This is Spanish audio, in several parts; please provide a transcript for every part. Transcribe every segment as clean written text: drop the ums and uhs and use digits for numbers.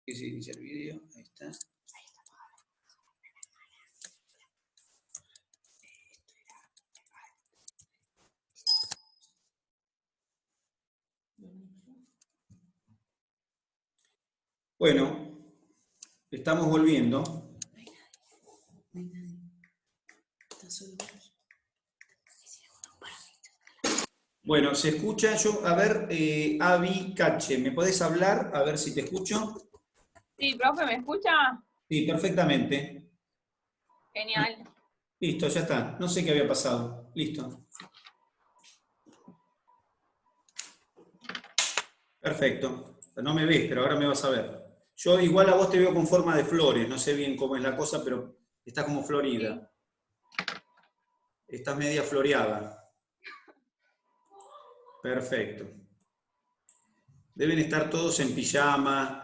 que se inicia el video, ahí está. Bueno, estamos volviendo. No hay nadie. Está solo. Bueno, se escucha, a ver, Avi Cache, ¿me podés hablar? A ver si te escucho. Sí, profe, ¿me escucha? Sí, perfectamente. Genial. Listo, ya está. No sé qué había pasado. Listo. Perfecto. No me ves, pero ahora me vas a ver. Yo igual a vos te veo con forma de flores. No sé bien cómo es la cosa, pero está como florida. Estás media floreada. Perfecto. Deben estar todos en pijama,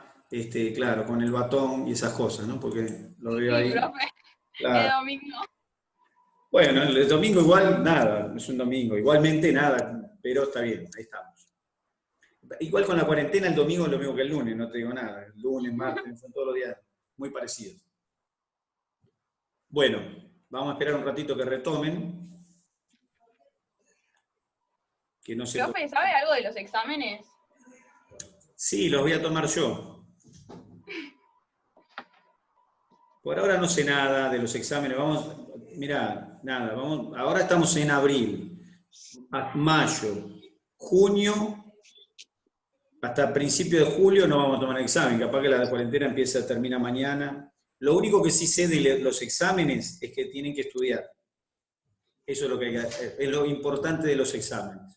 claro, con el batón y esas cosas, ¿no? Porque lo veo ahí. Sí, profe. Claro. El domingo. Bueno, el domingo igual nada, es un domingo. Igualmente nada, pero está bien, ahí estamos. Igual con la cuarentena el domingo es lo mismo que el lunes, no te digo nada. El lunes, martes, son todos los días muy parecidos. Bueno, vamos a esperar un ratito que retomen. Que no se... Profe, ¿sabe algo de los exámenes? Sí, los voy a tomar yo. Por ahora no sé nada de los exámenes. Vamos, mirá, nada. Ahora estamos en abril, mayo, junio, hasta principio de julio no vamos a tomar examen. Capaz que la cuarentena termina mañana. Lo único que sí sé de los exámenes es que tienen que estudiar. Eso es lo que es lo importante de los exámenes.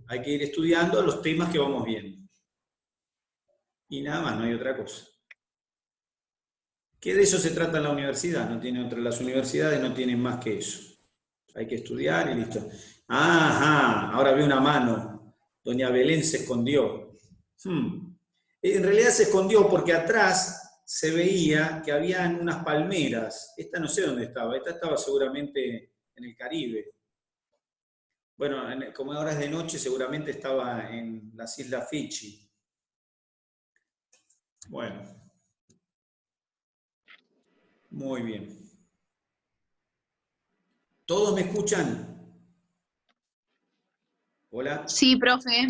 Hay que ir estudiando los temas que vamos viendo. Y nada más, no hay otra cosa. Que de eso se trata en la universidad, las universidades no tienen más que eso. Hay que estudiar y listo. Ajá, ahora veo una mano. Doña Belén se escondió. En realidad se escondió porque atrás se veía que habían unas palmeras. Esta no sé dónde estaba, esta estaba seguramente en el Caribe. Bueno, como ahora es de noche, seguramente estaba en las Islas Fiji. Bueno. Muy bien. ¿Todos me escuchan? ¿Hola? Sí, profe.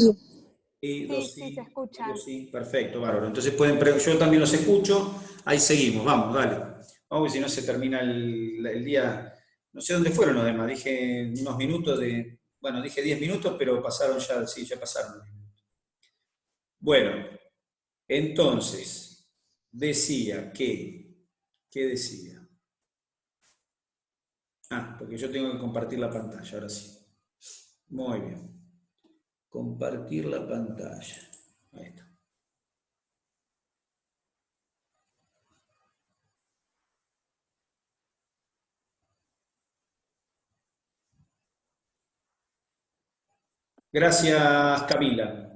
Sí, se escuchan. sí, perfecto, bárbaro. Entonces yo también los escucho. Ahí seguimos, vamos, dale. Vamos, si no se termina el día. No sé dónde fueron los demás. Dije unos minutos bueno, dije 10 minutos, pero pasaron ya, sí, ya pasaron los minutos. Bueno, entonces, decía que. ¿Qué decía? Porque yo tengo que compartir la pantalla, ahora sí. Muy bien. Compartir la pantalla. Ahí está. Gracias, Camila.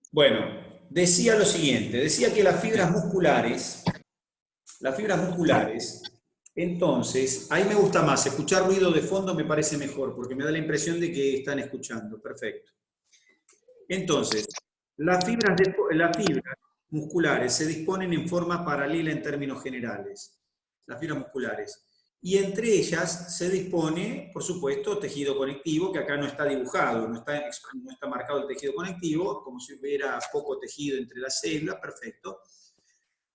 Bueno, decía lo siguiente, decía que las fibras musculares, entonces, ahí me gusta más, escuchar ruido de fondo me parece mejor, porque me da la impresión de que están escuchando, perfecto. Entonces, las fibras musculares se disponen en forma paralela en términos generales, las fibras musculares. Y entre ellas se dispone, por supuesto, tejido conectivo, que acá no está dibujado, no está marcado el tejido conectivo, como si hubiera poco tejido entre las células, perfecto.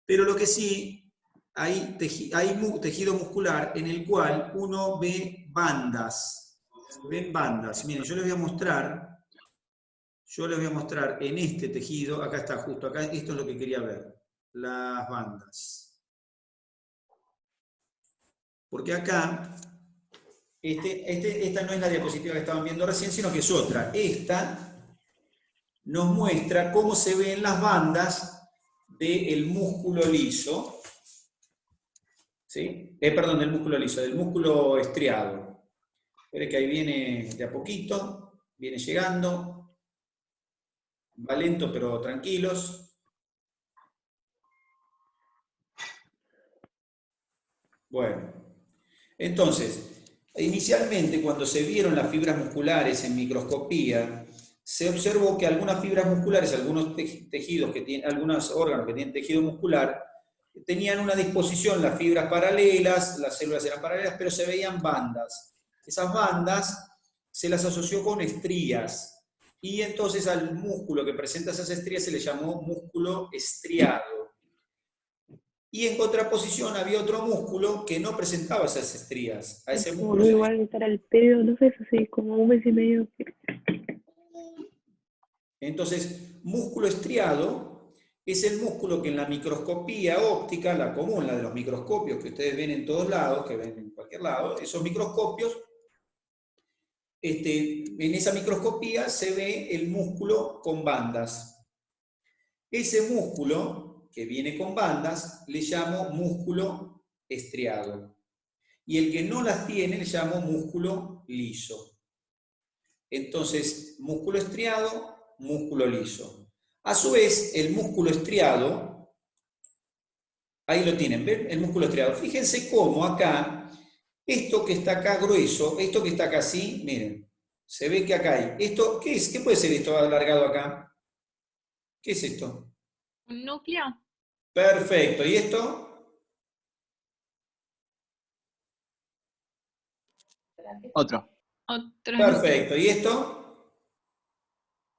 Pero lo que sí, hay tejido muscular en el cual uno ve bandas. Ven bandas. Miren, yo les voy a mostrar en este tejido, acá está justo, acá esto es lo que quería ver, las bandas. Porque acá, esta no es la diapositiva que estaban viendo recién, sino que es otra. Esta nos muestra cómo se ven las bandas del músculo liso, ¿sí? Perdón, del músculo liso, del músculo estriado. Esperen que ahí viene de a poquito, viene llegando, va lento pero tranquilos. Bueno, entonces, Inicialmente, cuando se vieron las fibras musculares en microscopía, se observó que algunas fibras musculares, algunos tejidos que tienen, algunos órganos que tienen tejido muscular, tenían una disposición, las fibras paralelas, las células eran paralelas, pero se veían bandas. Esas bandas se las asoció con estrías, y entonces al músculo que presenta esas estrías se le llamó músculo estriado. Y en contraposición había otro músculo que no presentaba esas estrías. A ese músculo se le... Igual estar al pedo, no sé, así como un mes y medio. Entonces, músculo estriado es el músculo que en la microscopía óptica, la común, la de los microscopios que ustedes ven en todos lados, que ven en cualquier lado, esos microscopios, en esa microscopía se ve el músculo con bandas. Ese músculo que viene con bandas le llamo músculo estriado. Y el que no las tiene le llamo músculo liso. Entonces, músculo estriado, músculo liso. A su vez, el músculo estriado, ahí lo tienen, ¿ven? El músculo estriado. Fíjense cómo acá, esto que está acá grueso, esto que está acá así, miren, se ve que acá hay. ¿Esto qué es? ¿Qué puede ser esto alargado acá? ¿Qué es esto? ¿Un núcleo? Perfecto. ¿Y esto? Otro. Otro Perfecto. ¿Y esto?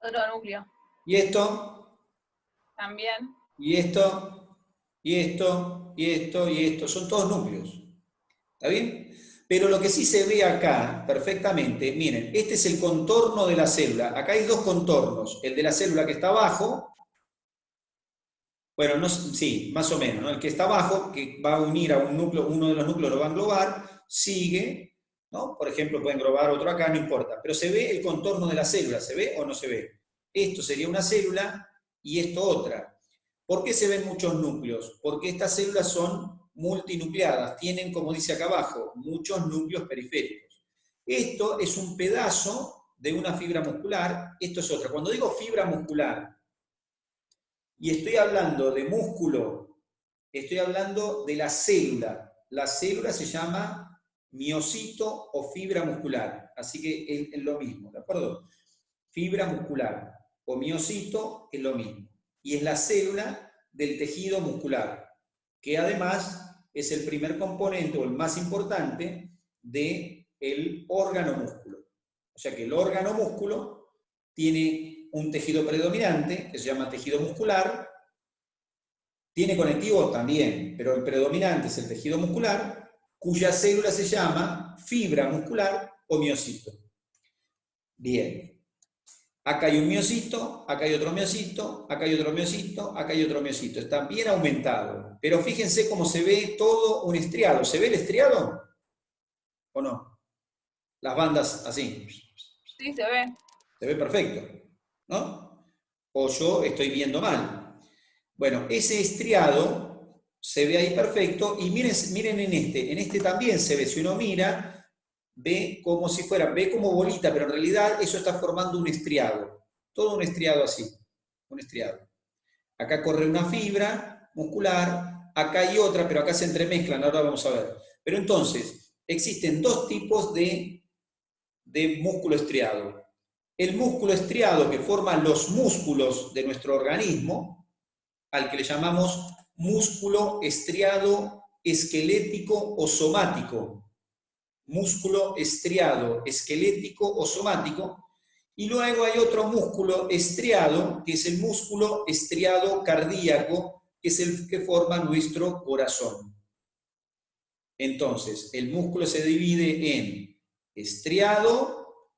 Otro núcleo. ¿Y esto? También. ¿Y esto? ¿Y esto? ¿Y esto? ¿Y esto? Son todos núcleos. ¿Está bien? Pero lo que sí se ve acá perfectamente, miren, este es el contorno de la célula. Acá hay dos contornos. El de la célula que está abajo, bueno, no, sí, más o menos, ¿no? El que está abajo, que va a unir a un núcleo, uno de los núcleos lo va a englobar, sigue, ¿no? Por ejemplo, puede englobar otro acá, no importa. Pero se ve el contorno de la célula, ¿se ve o no se ve? Esto sería una célula y esto otra. ¿Por qué se ven muchos núcleos? Porque estas células son multinucleadas, tienen, como dice acá abajo, muchos núcleos periféricos. Esto es un pedazo de una fibra muscular, esto es otra. Cuando digo fibra muscular y estoy hablando de músculo, estoy hablando de la célula. La célula se llama miocito o fibra muscular, así que es lo mismo, ¿de acuerdo? Fibra muscular o miocito es lo mismo. Y es la célula del tejido muscular, que además es el primer componente o el más importante del órgano músculo. O sea que el órgano músculo tiene un tejido predominante, que se llama tejido muscular, tiene conectivo también, pero el predominante es el tejido muscular, cuya célula se llama fibra muscular o miocito. Bien. Acá hay un miocito, acá hay otro miocito, acá hay otro miocito, acá hay otro miocito. Está bien aumentado. Pero fíjense cómo se ve todo un estriado. ¿Se ve el estriado? ¿O no? Las bandas así. Sí, se ve. Se ve perfecto, ¿no? O yo estoy viendo mal. Bueno, ese estriado se ve ahí perfecto. Y miren en este también se ve. Si uno mira, ve como si fuera, ve como bolita, pero en realidad eso está formando un estriado. Todo un estriado así, un estriado. Acá corre una fibra muscular, acá hay otra, pero acá se entremezclan, ahora vamos a ver. Pero entonces, existen dos tipos de músculo estriado. El músculo estriado que forma los músculos de nuestro organismo, al que le llamamos músculo estriado esquelético o somático. Músculo estriado, esquelético o somático, y luego hay otro músculo estriado, que es el músculo estriado cardíaco, que es el que forma nuestro corazón. Entonces, el músculo se divide en estriado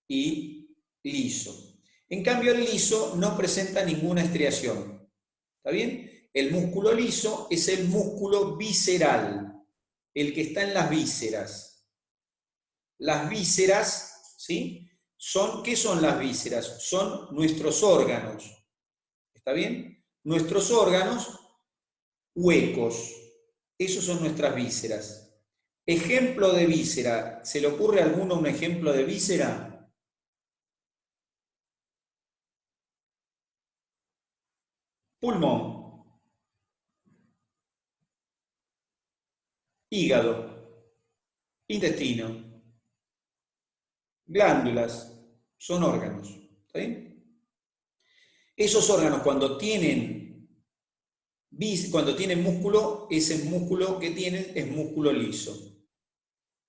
y liso. En cambio, el liso no presenta ninguna estriación. ¿Está bien? El músculo liso es el músculo visceral, el que está en las vísceras. Las vísceras, ¿sí? ¿Qué son las vísceras? Son nuestros órganos. ¿Está bien? Nuestros órganos huecos. Esos son nuestras vísceras. Ejemplo de víscera. ¿Se le ocurre a alguno un ejemplo de víscera? Pulmón. Hígado. Intestino. Glándulas son órganos. ¿Está bien? Esos órganos cuando tienen músculo, ese músculo que tienen es músculo liso.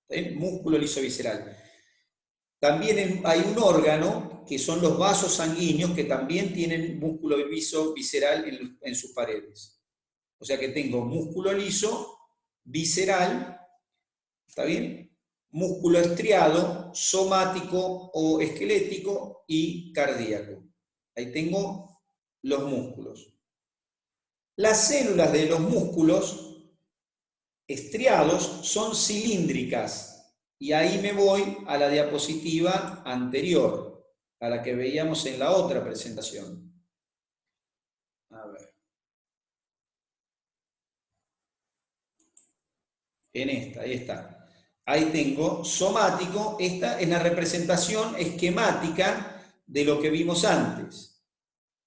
¿Está bien? Músculo liso visceral. También hay un órgano que son los vasos sanguíneos que también tienen músculo liso visceral en sus paredes. O sea que tengo músculo liso, visceral, ¿está bien? Músculo estriado, somático o esquelético y cardíaco. Ahí tengo los músculos. Las células de los músculos estriados son cilíndricas. Y ahí me voy a la diapositiva anterior, a la que veíamos en la otra presentación. A ver. En esta, ahí está. Ahí tengo somático, esta es la representación esquemática de lo que vimos antes.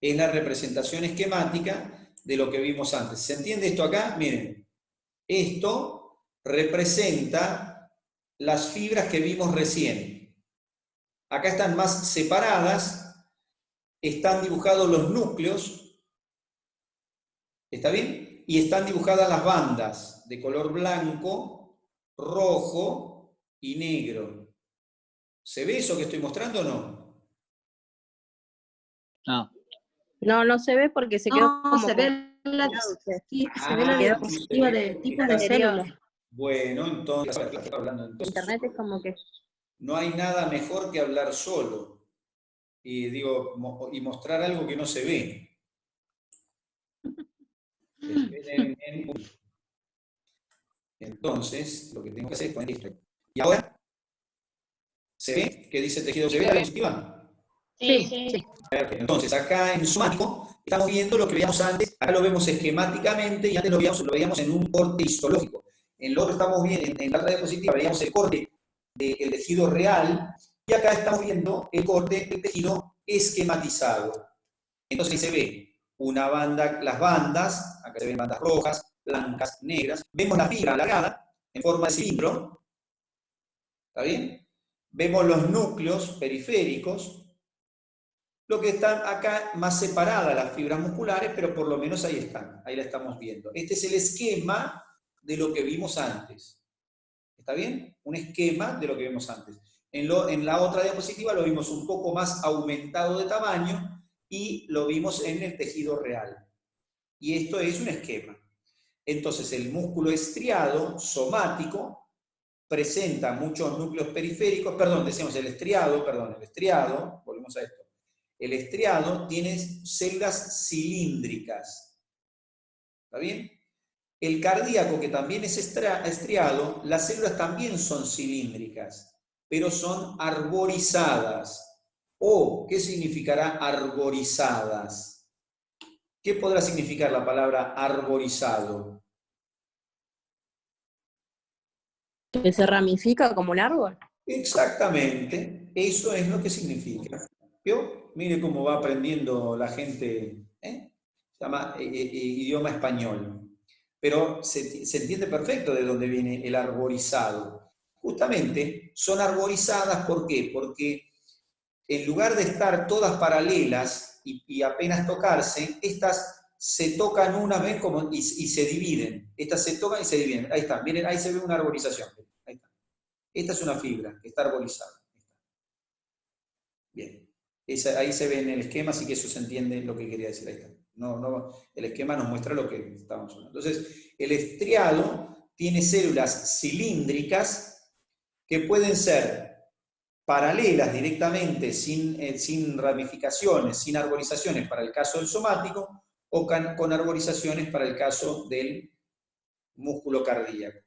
Es la representación esquemática de lo que vimos antes. ¿Se entiende esto acá? Miren, esto representa las fibras que vimos recién. Acá están más separadas, están dibujados los núcleos, ¿está bien? Y están dibujadas las bandas de color blanco, rojo y negro. ¿Se ve eso que estoy mostrando o no? No. No, no se ve porque se quedó No, como se ve la, sí, se ve la diapositiva de tipos de células. Bueno, entonces, Internet es como que... no hay nada mejor que hablar solo y, y mostrar algo que no se ve. Entonces, lo que tengo que hacer es poner esto. Y ahora, ¿se ve que dice tejido? ¿Se ve la diapositiva? Sí. Entonces, acá en somático estamos viendo lo que veíamos antes, acá lo vemos esquemáticamente y antes lo veíamos en un corte histológico. En lo otro estamos viendo, en la otra diapositiva veíamos el corte del tejido real y acá estamos viendo el corte del tejido esquematizado. Entonces ahí se ve una banda, las bandas, acá se ven bandas rojas, blancas, negras, vemos la fibra alargada en forma de cilindro, ¿está bien? Vemos los núcleos periféricos, lo que están acá más separadas las fibras musculares, pero por lo menos ahí están, ahí la estamos viendo. Este es el esquema de lo que vimos antes. ¿Está bien? Un esquema de lo que vimos antes. En la otra diapositiva lo vimos un poco más aumentado de tamaño y lo vimos en el tejido real. Y esto es un esquema. Entonces el músculo estriado, somático, presenta muchos núcleos periféricos, decíamos el estriado, volvemos a esto. El estriado tiene células cilíndricas. ¿Está bien? El cardíaco, que también es estriado, las células también son cilíndricas, pero son arborizadas. ¿O qué significará arborizadas? ¿Qué podrá significar la palabra arborizado? Que se ramifica como un árbol. Exactamente, eso es lo que significa. ¿Vio? Mire cómo va aprendiendo la gente, se llama idioma español. Pero se entiende perfecto de dónde viene el arborizado. Justamente son arborizadas, ¿por qué? Porque en lugar de estar todas paralelas y apenas tocarse, estas se tocan una vez y se dividen. Estas se tocan y se dividen. Ahí están, miren, ahí se ve una arborización. Ahí está. Esta es una fibra que está arborizada. Bien. Ahí se ve en el esquema, así que eso se entiende lo que quería decir. Ahí está. El esquema nos muestra lo que estábamos hablando. Entonces, el estriado tiene células cilíndricas que pueden ser paralelas directamente, sin ramificaciones, sin arborizaciones para el caso del somático, o con arborizaciones para el caso del músculo cardíaco.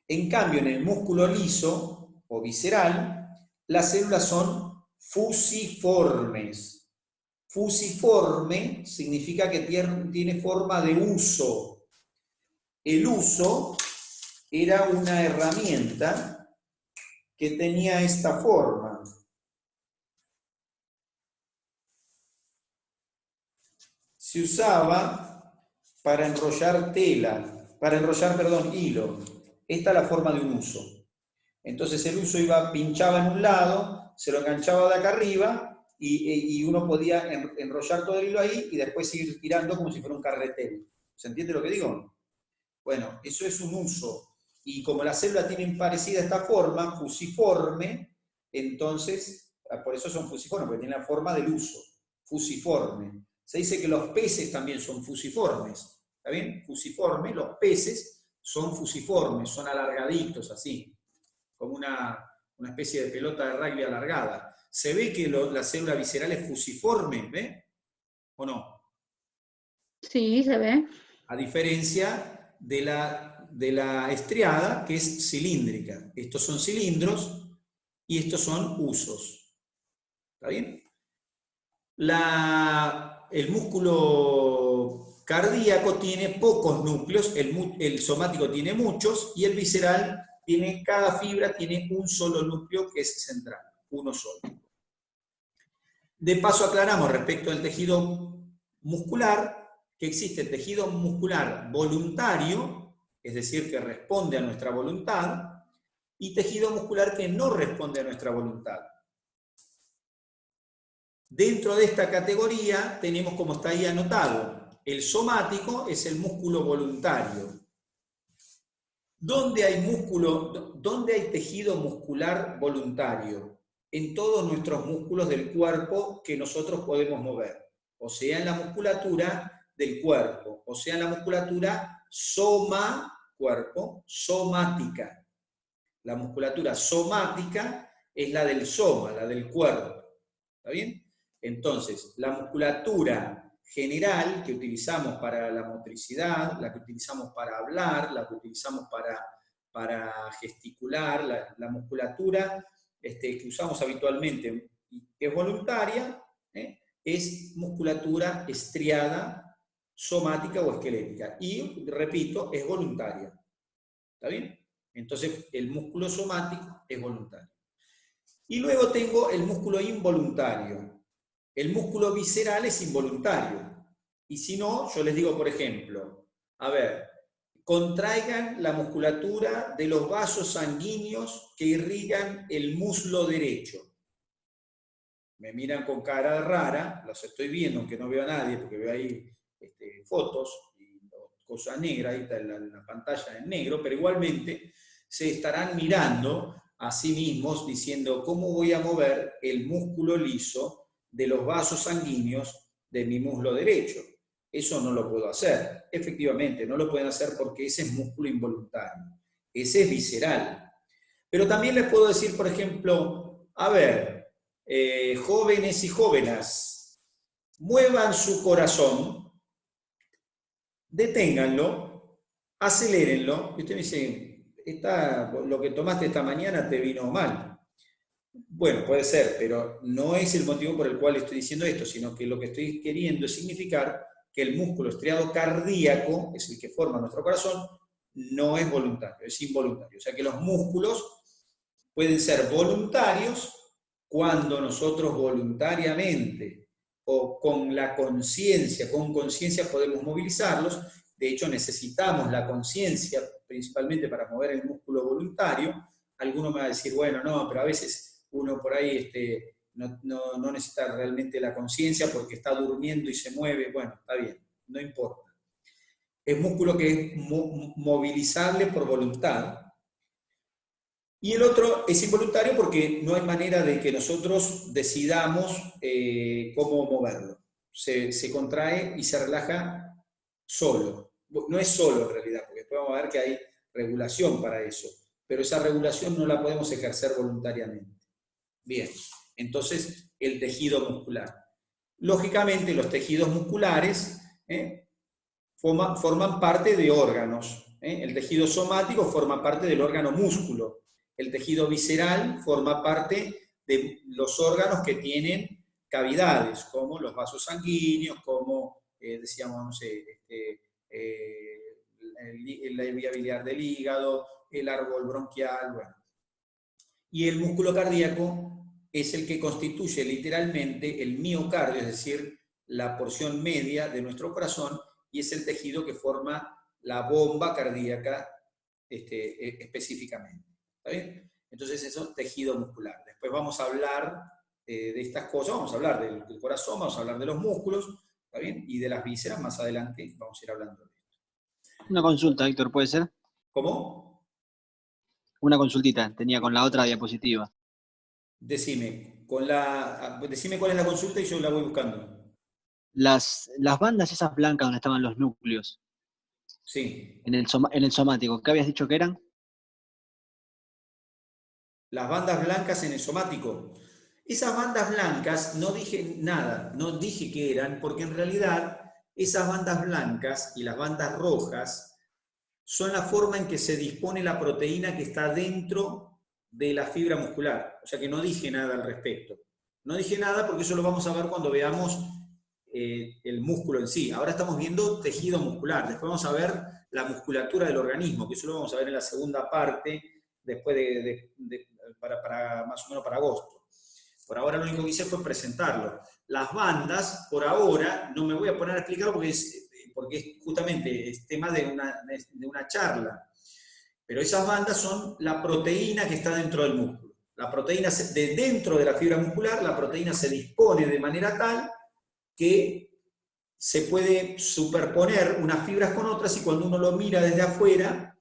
En cambio, en el músculo liso o visceral, las células son fusiformes. Fusiforme significa que tiene forma de huso. El huso era una herramienta que tenía esta forma. Se usaba para enrollar hilo. Esta es la forma de un huso. Entonces el uso pinchaba en un lado, se lo enganchaba de acá arriba, y uno podía enrollar todo el hilo ahí y después seguir tirando como si fuera un carretel. ¿Se entiende lo que digo? Bueno, eso es un uso. Y como la célula tiene parecida esta forma, fusiforme, entonces, por eso son fusiformes, porque tienen la forma del uso, fusiforme. Se dice que los peces también son fusiformes, ¿está bien? Fusiforme, los peces son fusiformes, son alargaditos así, como una especie de pelota de rugby alargada. ¿Se ve que la célula visceral es fusiforme, ¿ve? ¿O no? Sí, se ve. A diferencia de la estriada, que es cilíndrica. Estos son cilindros y estos son usos. ¿Está bien? El músculo cardíaco tiene pocos núcleos, el somático tiene muchos, y el visceral cada fibra tiene un solo núcleo que es central, uno solo. De paso aclaramos respecto al tejido muscular, que existe el tejido muscular voluntario, es decir, que responde a nuestra voluntad, y tejido muscular que no responde a nuestra voluntad. Dentro de esta categoría tenemos, como está ahí anotado, el somático es el músculo voluntario. ¿Dónde hay tejido muscular voluntario? En todos nuestros músculos del cuerpo que nosotros podemos mover. O sea, en la musculatura del cuerpo. O sea, en la musculatura soma-cuerpo, somática. La musculatura somática es la del soma, la del cuerpo. ¿Está bien? Entonces, la musculatura general que utilizamos para la motricidad, la que utilizamos para hablar, la que utilizamos para gesticular, la musculatura que usamos habitualmente y que es voluntaria, es musculatura estriada, somática o esquelética. Y, repito, es voluntaria. ¿Está bien? Entonces, el músculo somático es voluntario. Y luego tengo el músculo involuntario. El músculo visceral es involuntario. Y si no, yo les digo, por ejemplo, a ver, contraigan la musculatura de los vasos sanguíneos que irrigan el muslo derecho. Me miran con cara rara, los estoy viendo, aunque no veo a nadie, porque veo ahí fotos y cosas negras, ahí está la pantalla en negro, pero igualmente se estarán mirando a sí mismos diciendo, ¿cómo voy a mover el músculo liso de los vasos sanguíneos de mi muslo derecho? Eso no lo puedo hacer. Efectivamente, no lo pueden hacer porque ese es músculo involuntario. Ese es visceral. Pero también les puedo decir, por ejemplo, a ver, jóvenes y jóvenes, muevan su corazón, deténganlo, acelérenlo, y usted me dice, lo que tomaste esta mañana te vino mal. Bueno, puede ser, pero no es el motivo por el cual estoy diciendo esto, sino que lo que estoy queriendo es significar que el músculo estriado cardíaco, es el que forma nuestro corazón, no es voluntario, es involuntario. O sea que los músculos pueden ser voluntarios cuando nosotros voluntariamente o con la conciencia, con conciencia podemos movilizarlos. De hecho, necesitamos la conciencia principalmente para mover el músculo voluntario. Alguno me va a decir, bueno, no, pero a veces uno por ahí no necesita realmente la conciencia porque está durmiendo y se mueve. Bueno, está bien, no importa. Es músculo que es movilizable por voluntad. Y el otro es involuntario porque no hay manera de que nosotros decidamos cómo moverlo. Se contrae y se relaja solo. No es solo en realidad, porque después vamos a ver que hay regulación para eso. Pero esa regulación no la podemos ejercer voluntariamente. Bien, entonces el tejido muscular. Lógicamente los tejidos musculares forman parte de órganos. El tejido somático forma parte del órgano músculo. El tejido visceral forma parte de los órganos que tienen cavidades, como los vasos sanguíneos, como, decíamos, no sé, la vía biliar del hígado, el árbol bronquial, bueno. Y el músculo cardíaco es el que constituye literalmente el miocardio, es decir, la porción media de nuestro corazón, y es el tejido que forma la bomba cardíaca específicamente. ¿Está bien? Entonces Entonces eso es tejido muscular. Después vamos a hablar de estas cosas, vamos a hablar del corazón, vamos a hablar de los músculos, ¿está bien? Y de las vísceras, más adelante vamos a ir hablando de esto. Una consulta, Héctor, ¿puede ser? ¿Cómo? Una consultita, tenía con la otra diapositiva. Decime cuál es la consulta y yo la voy buscando. Las bandas esas blancas donde estaban los núcleos, Sí. en el somático, ¿qué habías dicho que eran? Las bandas blancas en el somático. Esas bandas blancas no dije nada, no dije qué eran, porque en realidad esas bandas blancas y las bandas rojas son la forma en que se dispone la proteína que está dentro de la fibra muscular. O sea que no dije nada al respecto. No dije nada porque eso lo vamos a ver cuando veamos el músculo en sí. Ahora estamos viendo tejido muscular. Después vamos a ver la musculatura del organismo, que eso lo vamos a ver en la segunda parte, después para más o menos para agosto. Por ahora lo único que hice fue presentarlo. Las bandas, por ahora, no me voy a poner a explicarlo porque es justamente es tema de una charla. Pero esas bandas son la proteína que está dentro del músculo. La proteína, dentro de la fibra muscular, la proteína se dispone de manera tal que se puede superponer unas fibras con otras y cuando uno lo mira desde afuera,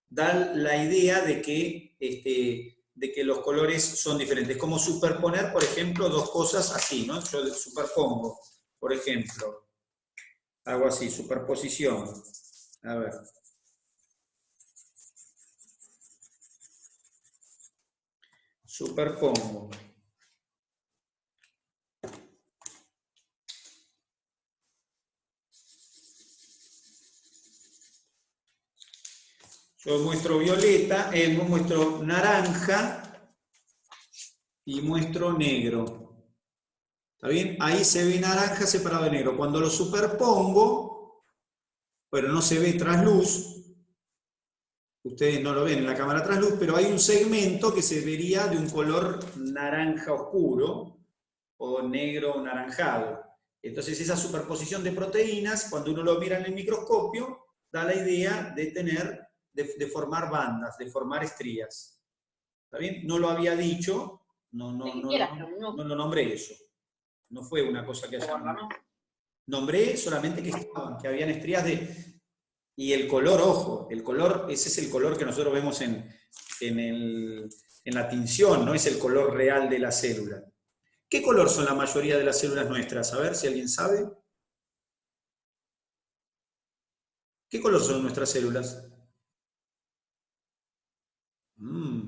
da la idea de que los colores son diferentes. Es como superponer, por ejemplo, dos cosas así, ¿no? Yo superpongo, por ejemplo, hago así, superposición. A ver. Superpongo. Yo muestro violeta, muestro naranja y muestro negro. ¿Está bien? Ahí se ve naranja separado de negro. Cuando lo superpongo, pero no se ve trasluz, ustedes no lo ven en la cámara trasluz, pero hay un segmento que se vería de un color naranja oscuro o negro naranjado. Entonces esa superposición de proteínas, cuando uno lo mira en el microscopio, da la idea de formar bandas, de formar estrías. ¿Está bien? No lo había dicho, no lo nombré eso. No fue una cosa que haya... Nombré solamente que habían estrías y el color, ojo, el color, ese es el color que nosotros vemos en la tinción, no es el color real de la célula. ¿Qué color son la mayoría de las células nuestras? A ver si alguien sabe. ¿Qué color son nuestras células?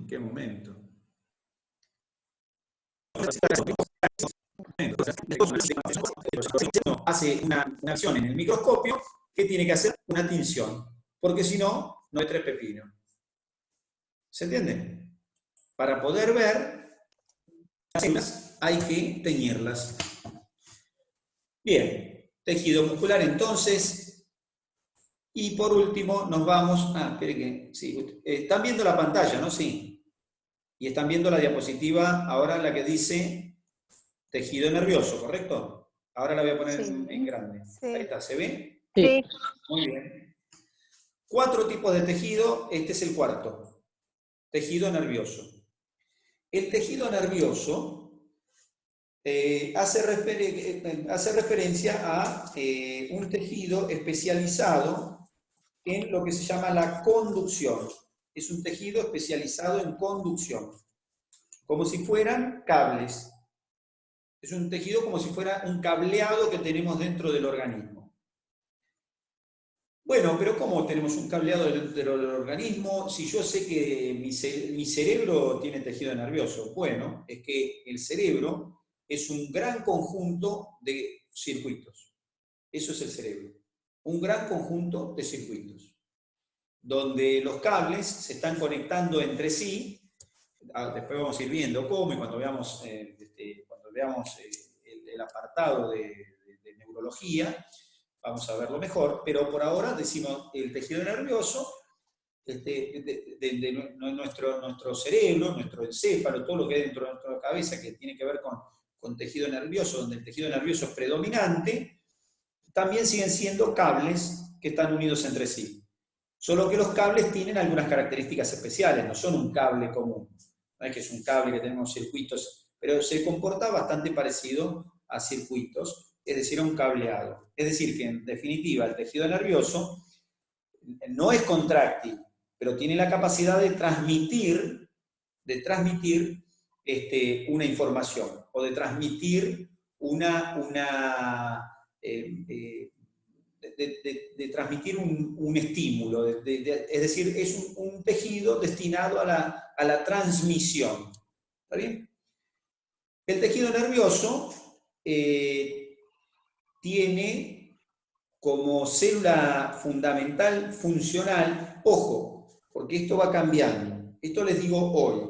¡Qué momento! Hace una acción en el microscopio que tiene que hacer una tinción, porque si no, no hay tres pepinos. ¿Se entiende? Para poder ver las células hay que teñirlas. Bien, tejido muscular entonces. Y por último nos vamos... espere que... Sí, están viendo la pantalla, ¿no? Sí. Y están viendo la diapositiva, ahora la que dice tejido nervioso, ¿correcto? Ahora la voy a poner en grande. Sí. Ahí está, ¿se ve? Sí. Muy bien. 4 tipos de tejido, este es el cuarto. Tejido nervioso. El tejido nervioso hace referencia a un tejido especializado en lo que se llama la conducción. Es un tejido especializado en conducción. Como si fueran cables. Es un tejido como si fuera un cableado que tenemos dentro del organismo. Bueno, pero ¿cómo tenemos un cableado dentro del organismo si yo sé que mi cerebro tiene tejido nervioso? Bueno, es que el cerebro es un gran conjunto de circuitos. Eso es el cerebro. Un gran conjunto de circuitos, donde los cables se están conectando entre sí. Después vamos a ir viendo cómo, y cuando veamos, el apartado de neurología, vamos a verlo mejor, pero por ahora decimos el tejido nervioso, nuestro cerebro, nuestro encéfalo, todo lo que hay dentro de nuestra cabeza que tiene que ver con tejido nervioso, donde el tejido nervioso es predominante, también siguen siendo cables que están unidos entre sí. Solo que los cables tienen algunas características especiales, no son un cable común. no es que es un cable que tenemos circuitos, pero se comporta bastante parecido a circuitos, es decir, a un cableado. Es decir, que en definitiva el tejido nervioso no es contráctil, pero tiene la capacidad de transmitir una información o de transmitir transmitir un estímulo, es decir, es un tejido destinado a la transmisión. ¿Está bien? El tejido nervioso tiene como célula fundamental, funcional, ojo, porque esto va cambiando. Esto les digo hoy,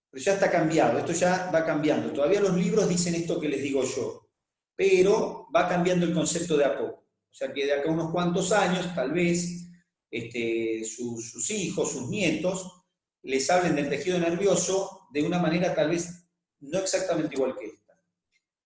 pero ya está cambiado, esto ya va cambiando. Todavía los libros dicen esto que les digo yo, pero va cambiando el concepto de a poco. O sea que de acá a unos cuantos años, tal vez, sus hijos, sus nietos, les hablen del tejido nervioso de una manera tal vez no exactamente igual que esta.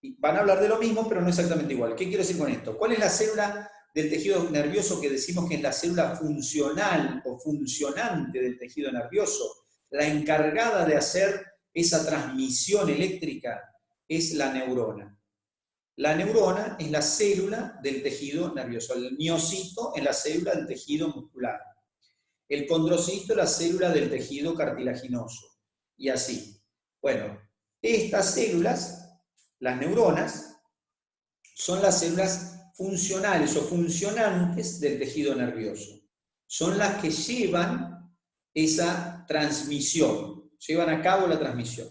Y van a hablar de lo mismo, pero no exactamente igual. ¿Qué quiero decir con esto? ¿Cuál es la célula del tejido nervioso que decimos que es la célula funcional o funcionante del tejido nervioso? La encargada de hacer esa transmisión eléctrica es la neurona. La neurona es la célula del tejido nervioso. El miocito es la célula del tejido muscular. El condrocito es la célula del tejido cartilaginoso. Y así. Bueno, estas células, las neuronas, son las células funcionales o funcionantes del tejido nervioso. Son las que llevan esa transmisión, llevan a cabo la transmisión,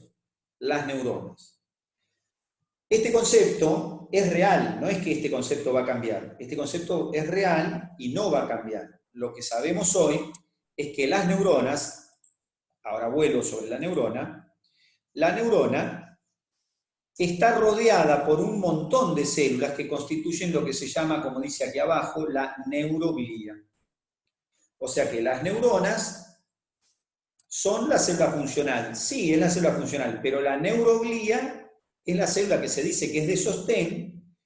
las neuronas. Este concepto es real, no es que este concepto va a cambiar. Este concepto es real y no va a cambiar. Lo que sabemos hoy es que las neuronas, ahora vuelo sobre la neurona está rodeada por un montón de células que constituyen lo que se llama, como dice aquí abajo, la neuroglía. O sea que las neuronas son la célula funcional. Sí, es la célula funcional, pero la neuroglía es la célula que se dice que es de sostén,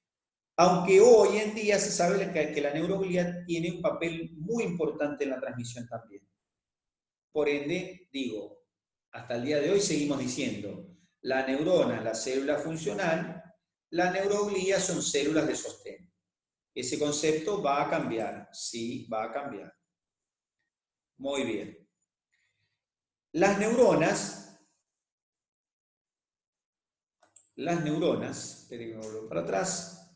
aunque hoy en día se sabe que la neuroglía tiene un papel muy importante en la transmisión también. Por ende, digo, hasta el día de hoy seguimos diciendo, la neurona es la célula funcional, la neuroglía son células de sostén. Ese concepto va a cambiar, sí, va a cambiar. Muy bien. Las neuronas, esperen que me vuelvo para atrás,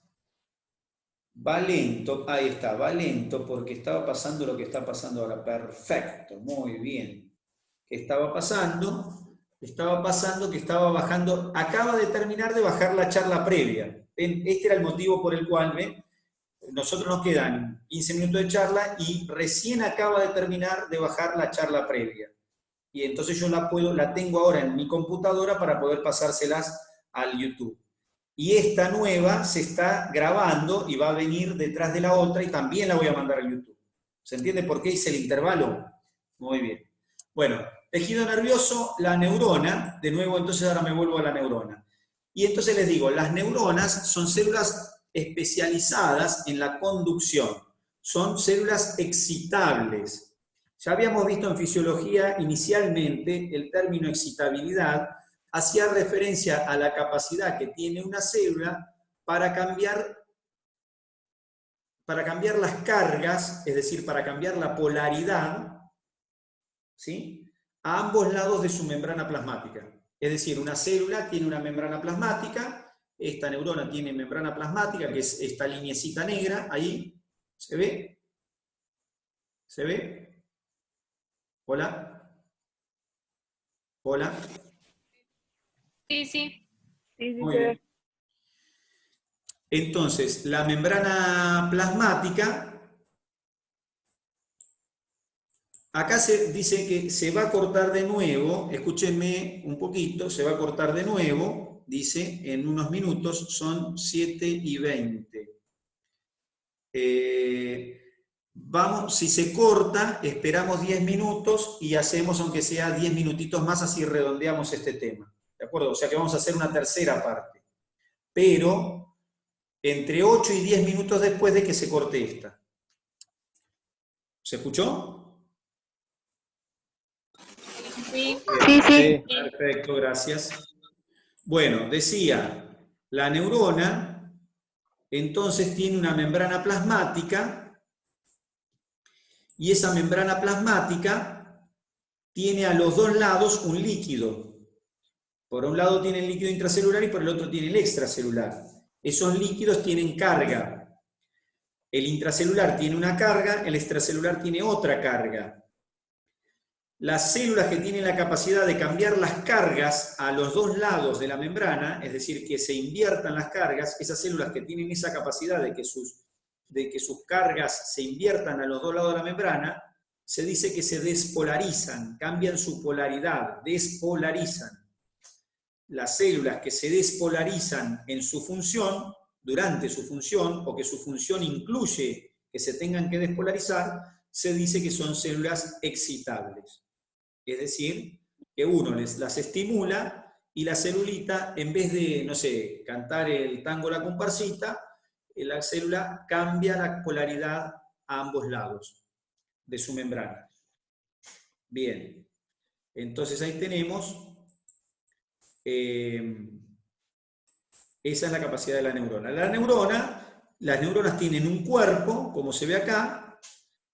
va lento, ahí está, va lento porque estaba pasando lo que está pasando ahora. Perfecto, muy bien. ¿Qué estaba pasando? Estaba pasando que estaba bajando, acaba de terminar de bajar la charla previa. Este era el motivo por el cual, ¿ven? Nosotros nos quedan 15 minutos de charla y recién acaba de terminar de bajar la charla previa. Y entonces yo la tengo ahora en mi computadora para poder pasárselas al YouTube. Y esta nueva se está grabando y va a venir detrás de la otra y también la voy a mandar al YouTube. ¿Se entiende por qué hice el intervalo? Muy bien. Bueno, tejido nervioso, la neurona, de nuevo entonces ahora me vuelvo a la neurona. Y entonces les digo, las neuronas son células especializadas en la conducción, son células excitables. Ya habíamos visto en fisiología inicialmente el término excitabilidad, hacía referencia a la capacidad que tiene una célula para cambiar las cargas, es decir, para cambiar la polaridad, ¿sí?, a ambos lados de su membrana plasmática. Es decir, una célula tiene una membrana plasmática, esta neurona tiene membrana plasmática, que es esta lineecita negra, ahí, ¿se ve? ¿Se ve? ¿Hola? ¿Hola? Sí, sí. Muy bien. Entonces, la membrana plasmática, acá se dice que se va a cortar de nuevo, escúchenme un poquito, se va a cortar de nuevo, dice, en unos minutos, son 7:20. Vamos, si se corta, esperamos 10 minutos y hacemos, aunque sea 10 minutitos más, así redondeamos este tema. ¿De acuerdo? O sea que vamos a hacer una tercera parte. Pero entre 8 y 10 minutos después de que se corte esta. ¿Se escuchó? Sí. Sí, sí. Perfecto, gracias. Bueno, decía, la neurona entonces tiene una membrana plasmática y esa membrana plasmática tiene a los dos lados un líquido. Por un lado tiene el líquido intracelular y por el otro tiene el extracelular. Esos líquidos tienen carga. El intracelular tiene una carga, el extracelular tiene otra carga. Las células que tienen la capacidad de cambiar las cargas a los dos lados de la membrana, es decir, que se inviertan las cargas, esas células que tienen esa capacidad de que sus cargas se inviertan a los dos lados de la membrana, se dice que se despolarizan, cambian su polaridad, despolarizan. Las células que se despolarizan en su función, durante su función, o que su función incluye que se tengan que despolarizar, se dice que son células excitables. Es decir, que uno las estimula y la celulita, en vez de, no sé, cantar el tango La Comparsita, la célula cambia la polaridad a ambos lados de su membrana. Bien, entonces ahí tenemos... esa es la capacidad de la neurona. Las neuronas tienen un cuerpo, como se ve acá,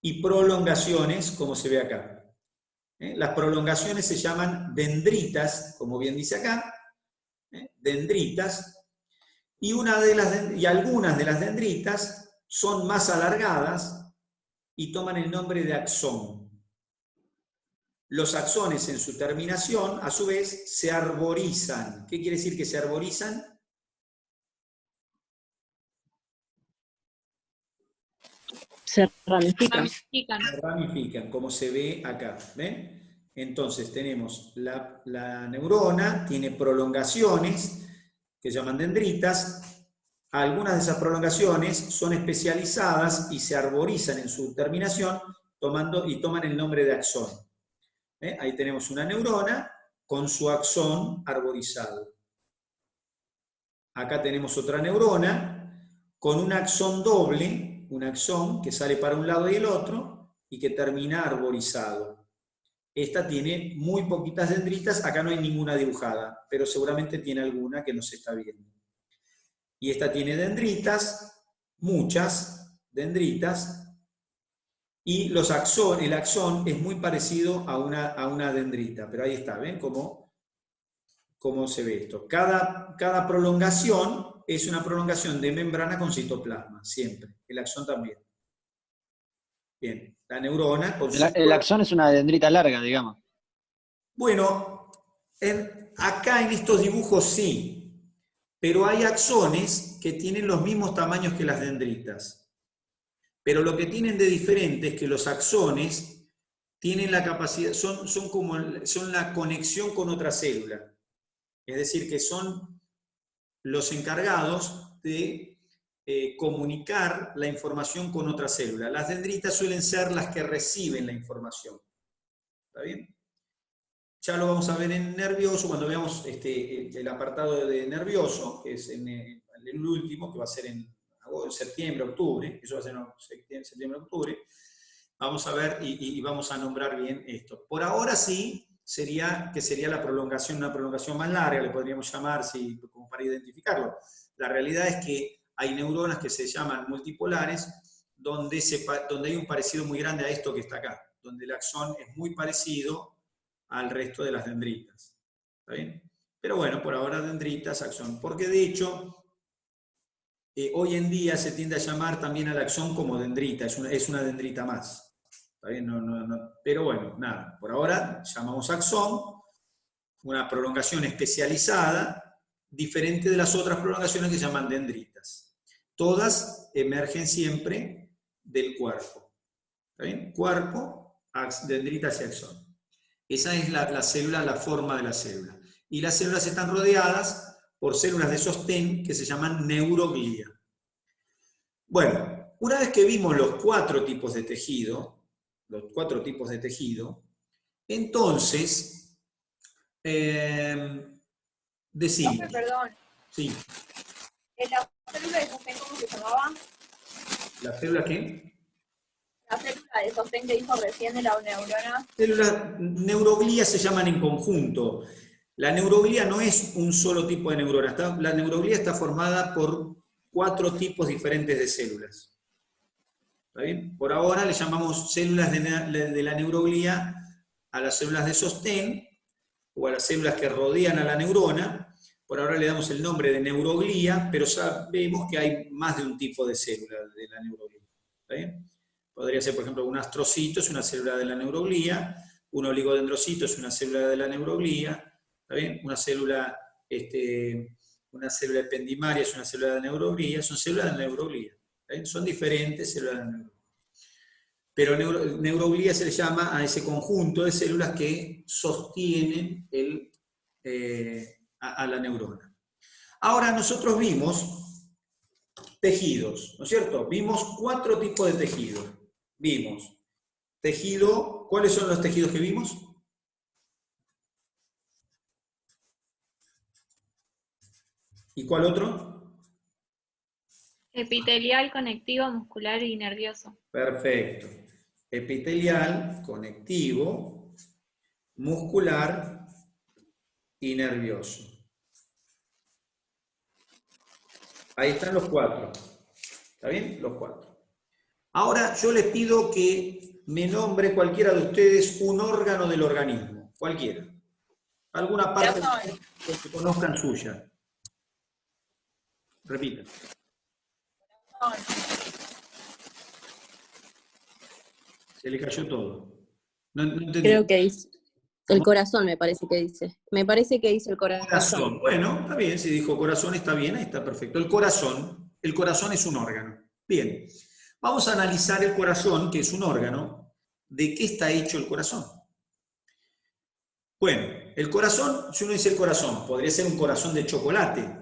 y prolongaciones, como se ve acá. Las prolongaciones se llaman dendritas, como bien dice acá, dendritas, y algunas de las dendritas son más alargadas y toman el nombre de axón. Los axones en su terminación, a su vez, se arborizan. ¿Qué quiere decir que se arborizan? Se ramifican. Se ramifican, como se ve acá. ¿Ven? Entonces tenemos la neurona, tiene prolongaciones que se llaman dendritas. Algunas de esas prolongaciones son especializadas y se arborizan en su terminación toman el nombre de axón. Ahí tenemos una neurona con su axón arborizado. Acá tenemos otra neurona con un axón doble, un axón que sale para un lado y el otro y que termina arborizado. Esta tiene muy poquitas dendritas, acá no hay ninguna dibujada, pero seguramente tiene alguna que no se está viendo. Y esta tiene dendritas, muchas dendritas, y el axón es muy parecido a una dendrita, pero ahí está, ¿ven cómo se ve esto? Cada prolongación es una prolongación de membrana con citoplasma, siempre. El axón también. Bien, la neurona... El axón es una dendrita larga, digamos. Bueno, acá en estos dibujos sí, pero hay axones que tienen los mismos tamaños que las dendritas. Pero lo que tienen de diferente es que los axones tienen la capacidad, son la conexión con otra célula. Es decir, que son los encargados de comunicar la información con otra célula. Las dendritas suelen ser las que reciben la información. ¿Está bien? Ya lo vamos a ver en nervioso, cuando veamos el apartado de nervioso, que es en el último, que va a ser en septiembre, octubre, eso va a ser en septiembre, octubre, vamos a ver y vamos a nombrar bien esto. Por ahora sí, sería una prolongación más larga, le podríamos llamar, como para identificarlo. La realidad es que hay neuronas que se llaman multipolares, donde hay un parecido muy grande a esto que está acá, donde el axón es muy parecido al resto de las dendritas. ¿Está bien? Pero bueno, por ahora dendritas, axón, porque de hecho... hoy en día se tiende a llamar también al axón como dendrita, es una dendrita más. ¿Está bien? Pero bueno, nada, por ahora llamamos axón, una prolongación especializada, diferente de las otras prolongaciones que se llaman dendritas. Todas emergen siempre del cuerpo. ¿Está bien? Cuerpo, dendritas y axón. Esa es la célula, la forma de la célula. Y las células están rodeadas por células de sostén que se llaman neuroglía. Bueno, una vez que vimos los cuatro tipos de tejido, entonces, decimos... Profe, perdón. Sí. ¿La célula de sostén cómo se llamaba? ¿La célula qué? La célula de sostén que dijo recién de la neurona. Células neuroglía se llaman en conjunto. La neuroglía no es un solo tipo de neurona. La neuroglía está formada por 4 tipos diferentes de células. ¿Está bien? Por ahora le llamamos células de la neuroglía a las células de sostén o a las células que rodean a la neurona. Por ahora le damos el nombre de neuroglía, pero sabemos que hay más de un tipo de célula de la neuroglía. ¿Está bien? Podría ser, por ejemplo, un astrocito es una célula de la neuroglía, un oligodendrocito es una célula de la neuroglía, ¿está bien? Una célula ependimaria es una célula de neuroglía, son células de la neuroglía. ¿Está bien? Son diferentes células de la neuroglía. Pero neuroglía se le llama a ese conjunto de células que sostienen a la neurona. Ahora nosotros vimos tejidos, ¿no es cierto? Vimos 4 tipos de tejidos. Vimos tejido, ¿cuáles son los tejidos que vimos? ¿Y cuál otro? Epitelial, conectivo, muscular y nervioso. Perfecto. Epitelial, conectivo, muscular y nervioso. Ahí están los 4. ¿Está bien? Los 4. Ahora yo les pido que me nombre cualquiera de ustedes un órgano del organismo. Cualquiera. Alguna parte que conozcan suya. Repita. Se le cayó todo. No entendí. Creo que dice. El corazón me parece que dice. Me parece que dice el corazón. Corazón. Bueno, está bien, si dijo corazón está bien, ahí está perfecto. El corazón es un órgano. Bien. Vamos a analizar el corazón, que es un órgano. ¿De qué está hecho el corazón? Bueno, el corazón, si uno dice el corazón, podría ser un corazón de chocolate.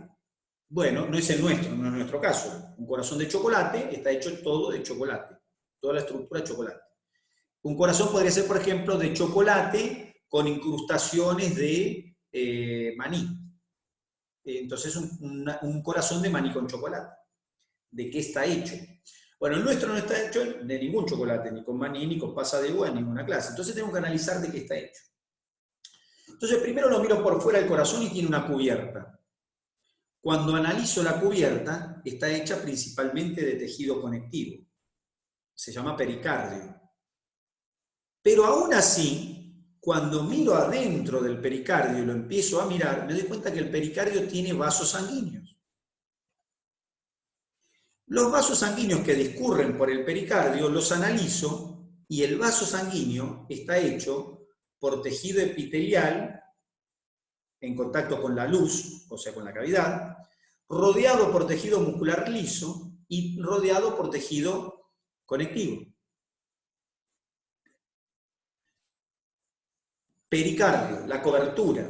Bueno, no es el nuestro, no es nuestro caso. Un corazón de chocolate está hecho todo de chocolate. Toda la estructura de chocolate. Un corazón podría ser, por ejemplo, de chocolate con incrustaciones de maní. Entonces, un corazón de maní con chocolate. ¿De qué está hecho? Bueno, el nuestro no está hecho de ningún chocolate, ni con maní, ni con pasa de uva, en ninguna clase. Entonces tenemos que analizar de qué está hecho. Entonces primero lo miro por fuera del corazón y tiene una cubierta. Cuando analizo la cubierta, está hecha principalmente de tejido conectivo. Se llama pericardio. Pero aún así, cuando miro adentro del pericardio y lo empiezo a mirar, me doy cuenta que el pericardio tiene vasos sanguíneos. Los vasos sanguíneos que discurren por el pericardio los analizo y el vaso sanguíneo está hecho por tejido epitelial en contacto con la luz, o sea, con la cavidad, rodeado por tejido muscular liso y rodeado por tejido conectivo. Pericardio, la cobertura,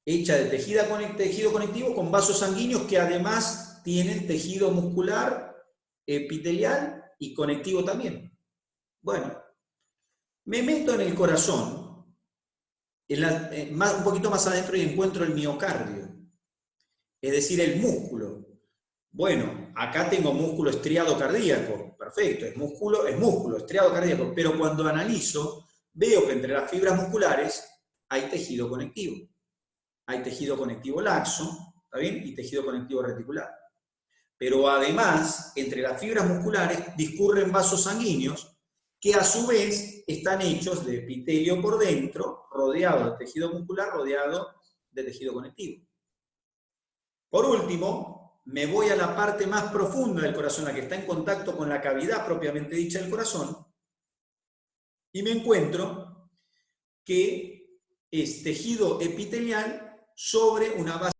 hecha de tejido conectivo con vasos sanguíneos que además tienen tejido muscular, epitelial y conectivo también. Bueno, me meto en el corazón, un poquito más adentro y encuentro el miocardio, es decir, el músculo. Bueno, acá tengo músculo estriado cardíaco, perfecto, es músculo, estriado cardíaco, pero cuando analizo, veo que entre las fibras musculares hay tejido conectivo. Hay tejido conectivo laxo, ¿está bien? Y tejido conectivo reticular. Pero además, entre las fibras musculares discurren vasos sanguíneos que a su vez están hechos de epitelio por dentro, rodeado de tejido muscular, rodeado de tejido conectivo. Por último, me voy a la parte más profunda del corazón, la que está en contacto con la cavidad propiamente dicha del corazón, y me encuentro que es tejido epitelial sobre una base